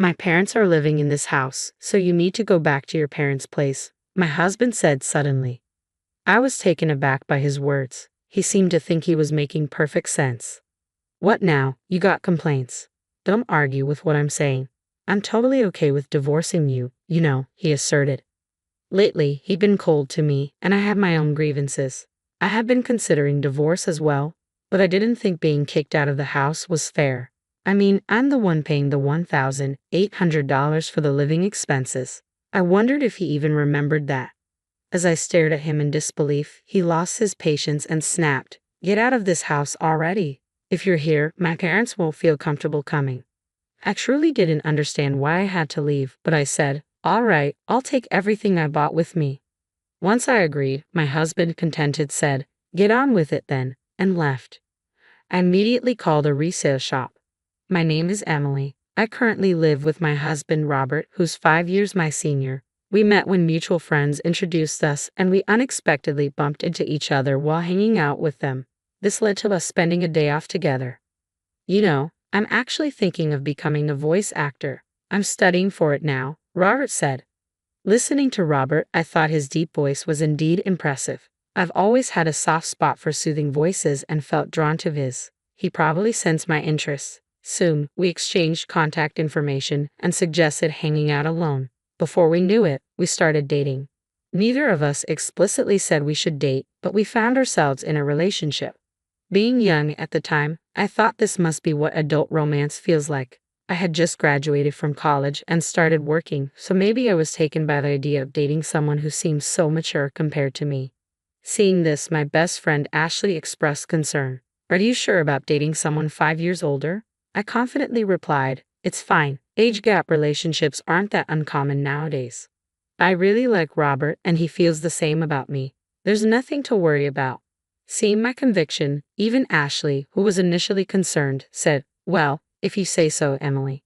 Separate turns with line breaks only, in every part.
My parents are living in this house, so you need to go back to your parents' place, my husband said suddenly. I was taken aback by his words. He seemed to think he was making perfect sense. What now? You got complaints? Don't argue with what I'm saying. I'm totally okay with divorcing you, he asserted. Lately, he'd been cold to me, and I had my own grievances. I had been considering divorce as well, but I didn't think being kicked out of the house was fair. I mean, I'm the one paying the $1,800 for the living expenses. I wondered if he even remembered that. As I stared at him in disbelief, he lost his patience and snapped, "Get out of this house already. If you're here, my parents won't feel comfortable coming." I truly didn't understand why I had to leave, but I said, "All right, I'll take everything I bought with me." Once I agreed, my husband, contented, said, "Get on with it then," and left. I immediately called a resale shop. "My name is Emily. I currently live with my husband Robert, who's 5 years my senior. We met when mutual friends introduced us, and we unexpectedly bumped into each other while hanging out with them. This led to us spending a day off together. I'm actually thinking of becoming a voice actor. I'm studying for it now," Robert said. Listening to Robert, I thought his deep voice was indeed impressive. I've always had a soft spot for soothing voices and felt drawn to his. He probably sensed my interests. Soon, we exchanged contact information and suggested hanging out alone. Before we knew it, we started dating. Neither of us explicitly said we should date, but we found ourselves in a relationship. Being young at the time, I thought this must be what adult romance feels like. I had just graduated from college and started working, so maybe I was taken by the idea of dating someone who seemed so mature compared to me. Seeing this, my best friend Ashley expressed concern. "Are you sure about dating someone 5 years older?" I confidently replied, "It's fine. Age gap relationships aren't that uncommon nowadays. I really like Robert and he feels the same about me. There's nothing to worry about." Seeing my conviction, even Ashley, who was initially concerned, said, "Well, if you say so, Emily."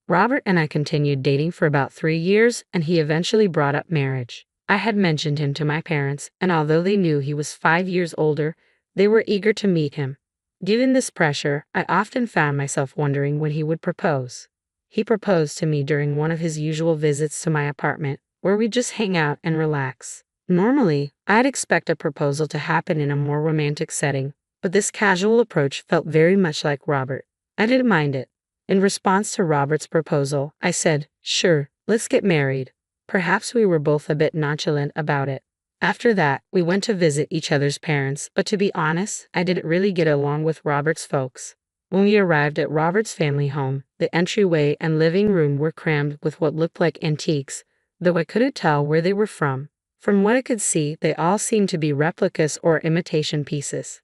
Robert and I continued dating for about 3 years, and he eventually brought up marriage. I had mentioned him to my parents, and although they knew he was 5 years older, they were eager to meet him. Given this pressure, I often found myself wondering when he would propose. He proposed to me during one of his usual visits to my apartment, where we'd just hang out and relax. Normally, I'd expect a proposal to happen in a more romantic setting, but this casual approach felt very much like Robert. I didn't mind it. In response to Robert's proposal, I said, "Sure, let's get married." Perhaps we were both a bit nonchalant about it. After that, we went to visit each other's parents, but to be honest, I didn't really get along with Robert's folks. When we arrived at Robert's family home, the entryway and living room were crammed with what looked like antiques, though I couldn't tell where they were from. From what I could see, they all seemed to be replicas or imitation pieces.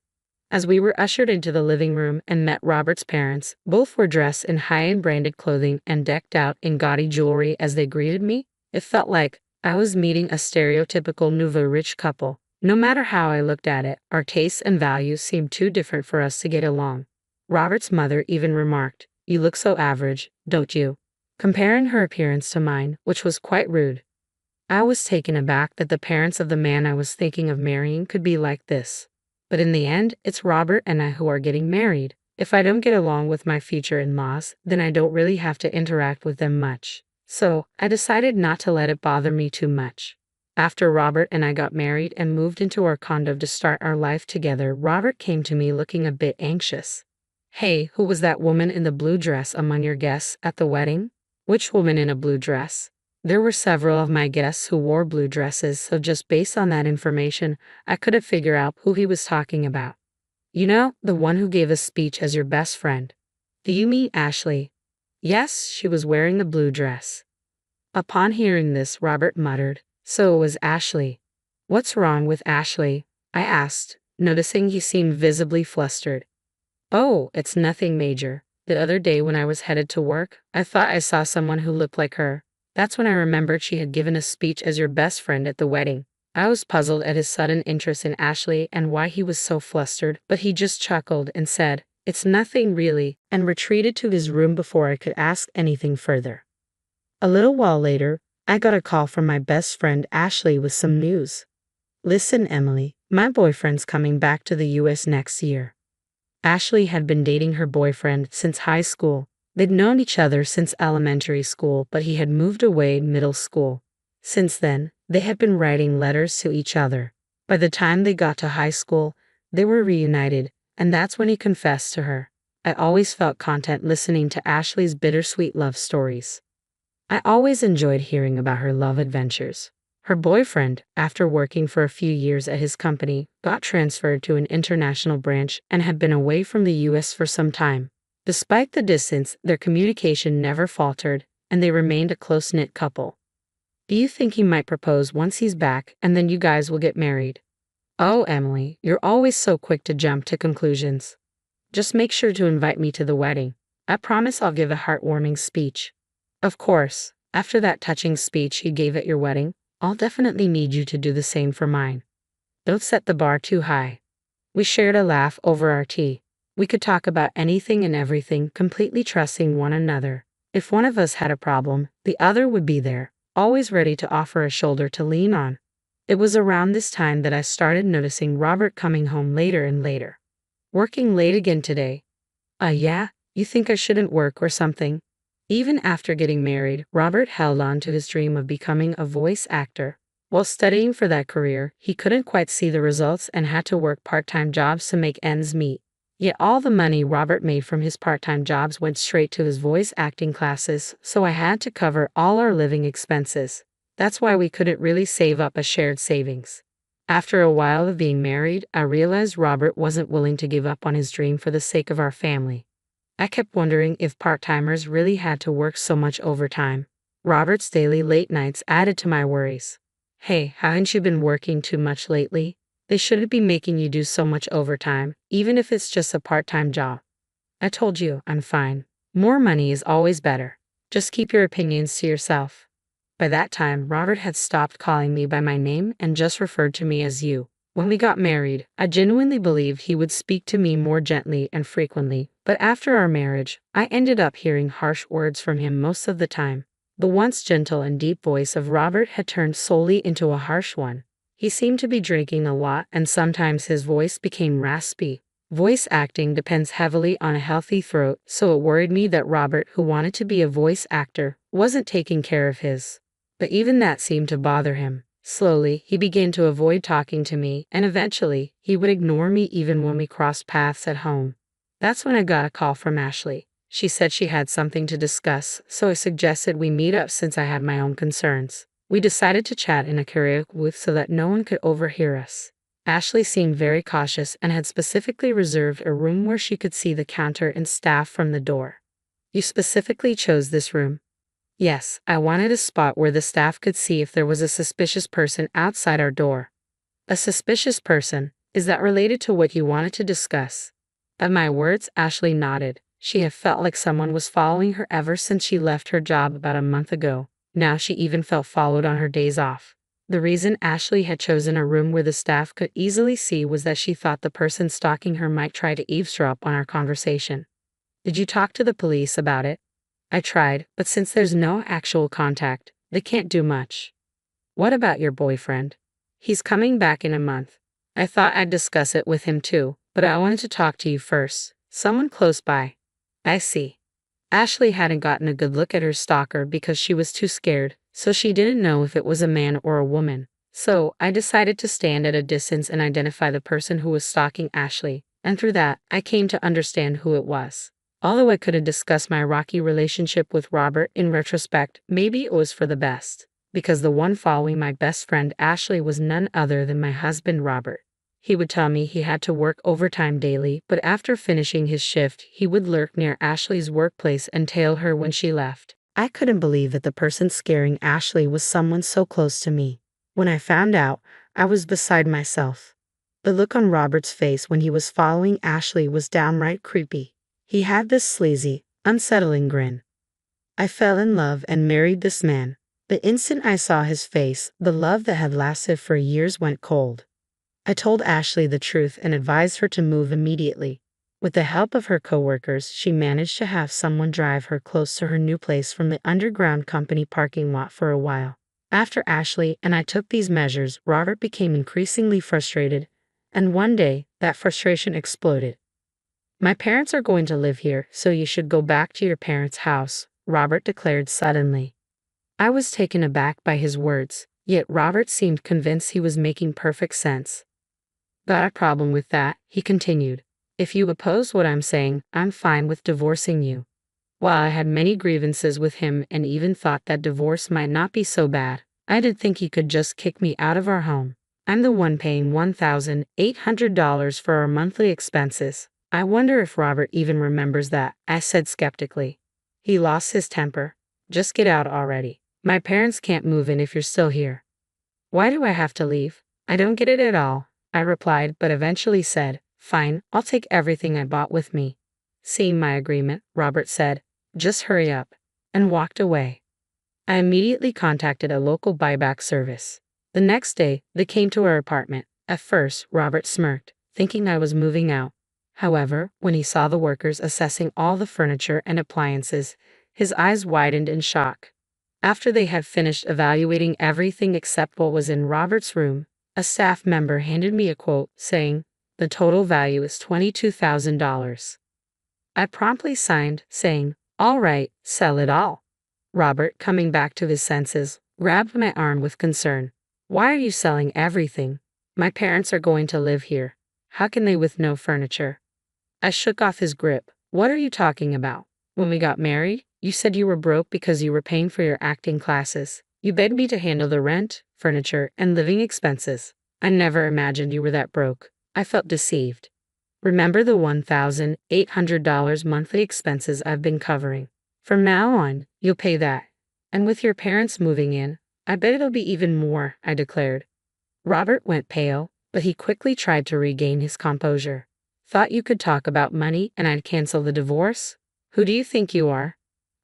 As we were ushered into the living room and met Robert's parents, both were dressed in high-end branded clothing and decked out in gaudy jewelry as they greeted me. It felt like I was meeting a stereotypical nouveau riche couple. No matter how I looked at it, our tastes and values seemed too different for us to get along. Robert's mother even remarked, "You look so average, don't you?" comparing her appearance to mine, which was quite rude. I was taken aback that the parents of the man I was thinking of marrying could be like this. But in the end, it's Robert and I who are getting married. If I don't get along with my future in-laws, then I don't really have to interact with them much. So, I decided not to let it bother me too much. After Robert and I got married and moved into our condo to start our life together, Robert came to me looking a bit anxious. "Hey, who was that woman in the blue dress among your guests at the wedding?" "Which woman in a blue dress?" There were several of my guests who wore blue dresses, so just based on that information, I could have figured out who he was talking about. The one who gave a speech as your best friend." "Do you mean Ashley?" "Yes, she was wearing a blue dress." Upon hearing this, Robert muttered, "So it was Ashley." "What's wrong with Ashley?" I asked, noticing he seemed visibly flustered. "Oh, it's nothing major. The other day when I was headed to work, I thought I saw someone who looked like her. That's when I remembered she had given a speech as your best friend at the wedding." I was puzzled at his sudden interest in Ashley and why he was so flustered, but he just chuckled and said, "It's nothing really," and retreated to his room before I could ask anything further. A little while later, I got a call from my best friend Ashley with some news. "Listen, Emily, my boyfriend's coming back to the US next year." Ashley had been dating her boyfriend since high school. They'd known each other since elementary school, but he had moved away in middle school. Since then, they had been writing letters to each other. By the time they got to high school, they were reunited, and that's when he confessed to her. I always felt content listening to Ashley's bittersweet love stories. I always enjoyed hearing about her love adventures. Her boyfriend, after working for a few years at his company, got transferred to an international branch and had been away from the US for some time. Despite the distance, their communication never faltered, and they remained a close-knit couple. Do you think he might propose once he's back, and then you guys will get married? Oh, Emily, you're always so quick to jump to conclusions. Just make sure to invite me to the wedding. I promise I'll give a heartwarming speech. Of course, after that touching speech you gave at your wedding, I'll definitely need you to do the same for mine. Don't set the bar too high. We shared a laugh over our tea. We could talk about anything and everything, completely trusting one another. If one of us had a problem, the other would be there, always ready to offer a shoulder to lean on. It was around this time that I started noticing Robert coming home later and later. Working late again today. Yeah? You think I shouldn't work or something? Even after getting married, Robert held on to his dream of becoming a voice actor. While studying for that career, he couldn't quite see the results and had to work part-time jobs to make ends meet. Yet all the money Robert made from his part-time jobs went straight to his voice acting classes, so I had to cover all our living expenses. That's why we couldn't really save up a shared savings. After a while of being married, I realized Robert wasn't willing to give up on his dream for the sake of our family. I kept wondering if part-timers really had to work so much overtime. Robert's daily late nights added to my worries. Hey, haven't you been working too much lately? They shouldn't be making you do so much overtime, even if it's just a part-time job. I told you, I'm fine. More money is always better. Just keep your opinions to yourself. By that time, Robert had stopped calling me by my name and just referred to me as you. When we got married, I genuinely believed he would speak to me more gently and frequently, but after our marriage, I ended up hearing harsh words from him most of the time. The once gentle and deep voice of Robert had turned solely into a harsh one. He seemed to be drinking a lot, and sometimes his voice became raspy. Voice acting depends heavily on a healthy throat, so it worried me that Robert, who wanted to be a voice actor, wasn't taking care of his. But even that seemed to bother him. Slowly, he began to avoid talking to me, and eventually, he would ignore me even when we crossed paths at home. That's when I got a call from Ashley. She said she had something to discuss, so I suggested we meet up since I had my own concerns. We decided to chat in a karaoke booth so that no one could overhear us. Ashley seemed very cautious and had specifically reserved a room where she could see the counter and staff from the door. You specifically chose this room? Yes, I wanted a spot where the staff could see if there was a suspicious person outside our door. A suspicious person? Is that related to what you wanted to discuss? At my words, Ashley nodded. She had felt like someone was following her ever since she left her job about a month ago. Now she even felt followed on her days off. The reason Ashley had chosen a room where the staff could easily see was that she thought the person stalking her might try to eavesdrop on our conversation. Did you talk to the police about it? I tried, but since there's no actual contact, they can't do much. What about your boyfriend? He's coming back in a month. I thought I'd discuss it with him too, but I wanted to talk to you first. Someone close by. I see. Ashley hadn't gotten a good look at her stalker because she was too scared, so she didn't know if it was a man or a woman. So I decided to stand at a distance and identify the person who was stalking Ashley, and through that, I came to understand who it was. Although I couldn't discuss my rocky relationship with Robert in retrospect, maybe it was for the best, because the one following my best friend Ashley was none other than my husband Robert. He would tell me he had to work overtime daily, but after finishing his shift, he would lurk near Ashley's workplace and tail her when she left. I couldn't believe that the person scaring Ashley was someone so close to me. When I found out, I was beside myself. The look on Robert's face when he was following Ashley was downright creepy. He had this sleazy, unsettling grin. I fell in love and married this man. The instant I saw his face, the love that had lasted for years went cold. I told Ashley the truth and advised her to move immediately. With the help of her coworkers, she managed to have someone drive her close to her new place from the underground company parking lot for a while. After Ashley and I took these measures, Robert became increasingly frustrated, and one day, that frustration exploded. My parents are going to live here, so you should go back to your parents' house, Robert declared suddenly. I was taken aback by his words, yet Robert seemed convinced he was making perfect sense. Got a problem with that, he continued. If you oppose what I'm saying, I'm fine with divorcing you. While I had many grievances with him and even thought that divorce might not be so bad, I did think he could just kick me out of our home. I'm the one paying $1,800 for our monthly expenses. I wonder if Robert even remembers that, I said skeptically. He lost his temper. Just get out already. My parents can't move in if you're still here. Why do I have to leave? I don't get it at all, I replied, but eventually said, fine, I'll take everything I bought with me. Seeing my agreement, Robert said, just hurry up, and walked away. I immediately contacted a local buyback service. The next day, they came to our apartment. At first, Robert smirked, thinking I was moving out. However, when he saw the workers assessing all the furniture and appliances, his eyes widened in shock. After they had finished evaluating everything except what was in Robert's room, a staff member handed me a quote saying, the total value is $22,000. I promptly signed, saying, all right, sell it all. Robert, coming back to his senses, grabbed my arm with concern. Why are you selling everything? My parents are going to live here. How can they with no furniture? I shook off his grip. What are you talking about? When we got married, you said you were broke because you were paying for your acting classes. You begged me to handle the rent, furniture, and living expenses. I never imagined you were that broke. I felt deceived. Remember the $1,800 monthly expenses I've been covering. From now on, you'll pay that. And with your parents moving in, I bet it'll be even more, I declared. Robert went pale, but he quickly tried to regain his composure. Thought you could talk about money and I'd cancel the divorce? Who do you think you are?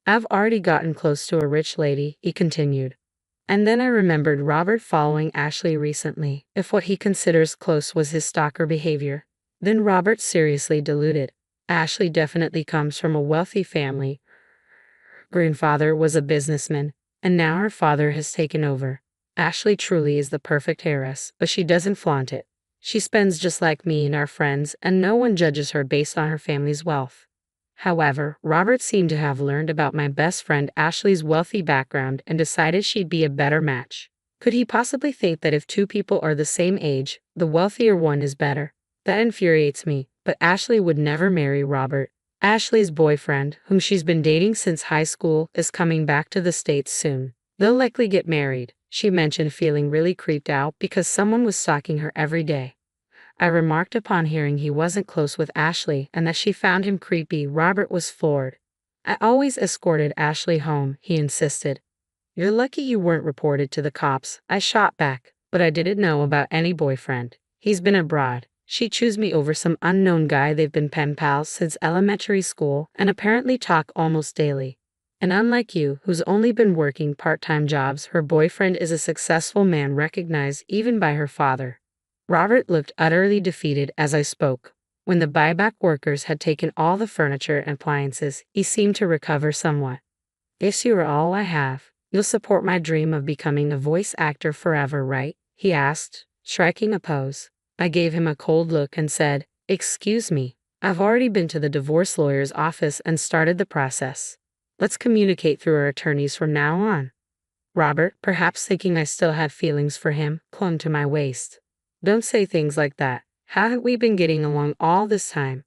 I've already gotten close to a rich lady, he continued. And then I remembered Robert following Ashley recently. If what he considers close was his stalker behavior, then Robert seriously deluded. Ashley definitely comes from a wealthy family. Grandfather was a businessman, and now her father has taken over. Ashley truly is the perfect heiress, but she doesn't flaunt it. She spends just like me and our friends, and no one judges her based on her family's wealth. However, Robert seemed to have learned about my best friend Ashley's wealthy background and decided she'd be a better match. Could he possibly think that if two people are the same age, the wealthier one is better? That infuriates me, but Ashley would never marry Robert. Ashley's boyfriend, whom she's been dating since high school, is coming back to the States soon. They'll likely get married, she mentioned, feeling really creeped out because someone was stalking her every day. I remarked upon hearing he wasn't close with Ashley and that she found him creepy. Robert was floored. I always escorted Ashley home, he insisted. You're lucky you weren't reported to the cops, I shot back, but I didn't know about any boyfriend. He's been abroad. She chose me over some unknown guy. They've been pen pals since elementary school and apparently talk almost daily. And unlike you, who's only been working part-time jobs, her boyfriend is a successful man recognized even by her father. Robert looked utterly defeated as I spoke. When the buyback workers had taken all the furniture and appliances, he seemed to recover somewhat. Guess you are all I have. You'll support my dream of becoming a voice actor forever, right? He asked, striking a pose. I gave him a cold look and said, excuse me, I've already been to the divorce lawyer's office and started the process. Let's communicate through our attorneys from now on. Robert, perhaps thinking I still had feelings for him, clung to my waist. Don't say things like that. How have we been getting along all this time?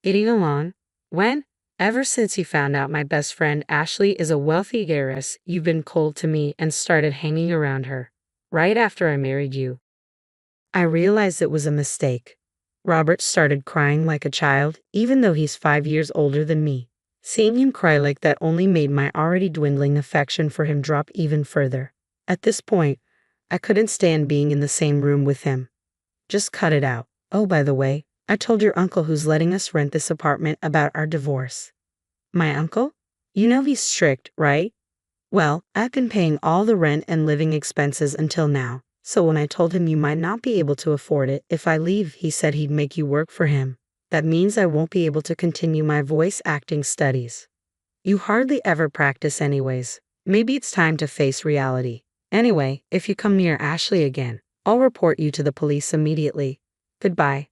Getting along? When? Ever since you found out my best friend Ashley is a wealthy heiress, you've been cold to me and started hanging around her. Right after I married you. I realized it was a mistake. Robert started crying like a child, even though he's 5 years older than me. Seeing him cry like that only made my already dwindling affection for him drop even further. At this point, I couldn't stand being in the same room with him. Just cut it out. Oh, by the way, I told your uncle who's letting us rent this apartment about our divorce. My uncle? You know he's strict, right? Well, I've been paying all the rent and living expenses until now, so when I told him you might not be able to afford it if I leave, he said he'd make you work for him. That means I won't be able to continue my voice acting studies. You hardly ever practice anyways. Maybe it's time to face reality. Anyway, if you come near Ashley again, I'll report you to the police immediately. Goodbye.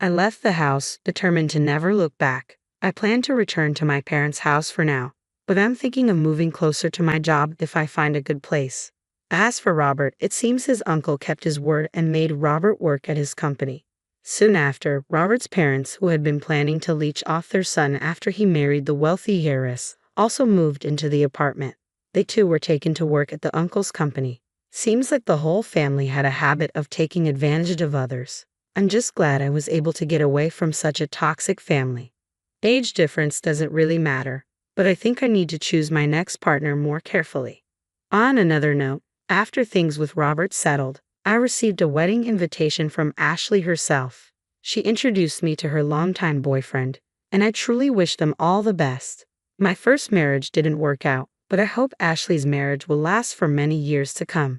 I left the house, determined to never look back. I plan to return to my parents' house for now, but I'm thinking of moving closer to my job if I find a good place. As for Robert, it seems his uncle kept his word and made Robert work at his company. Soon after, Robert's parents, who had been planning to leech off their son after he married the wealthy heiress, also moved into the apartment. They too were taken to work at the uncle's company. Seems like the whole family had a habit of taking advantage of others. I'm just glad I was able to get away from such a toxic family. Age difference doesn't really matter, but I think I need to choose my next partner more carefully. On another note, after things with Robert settled, I received a wedding invitation from Ashley herself. She introduced me to her longtime boyfriend, and I truly wish them all the best. My first marriage didn't work out, but I hope Ashley's marriage will last for many years to come.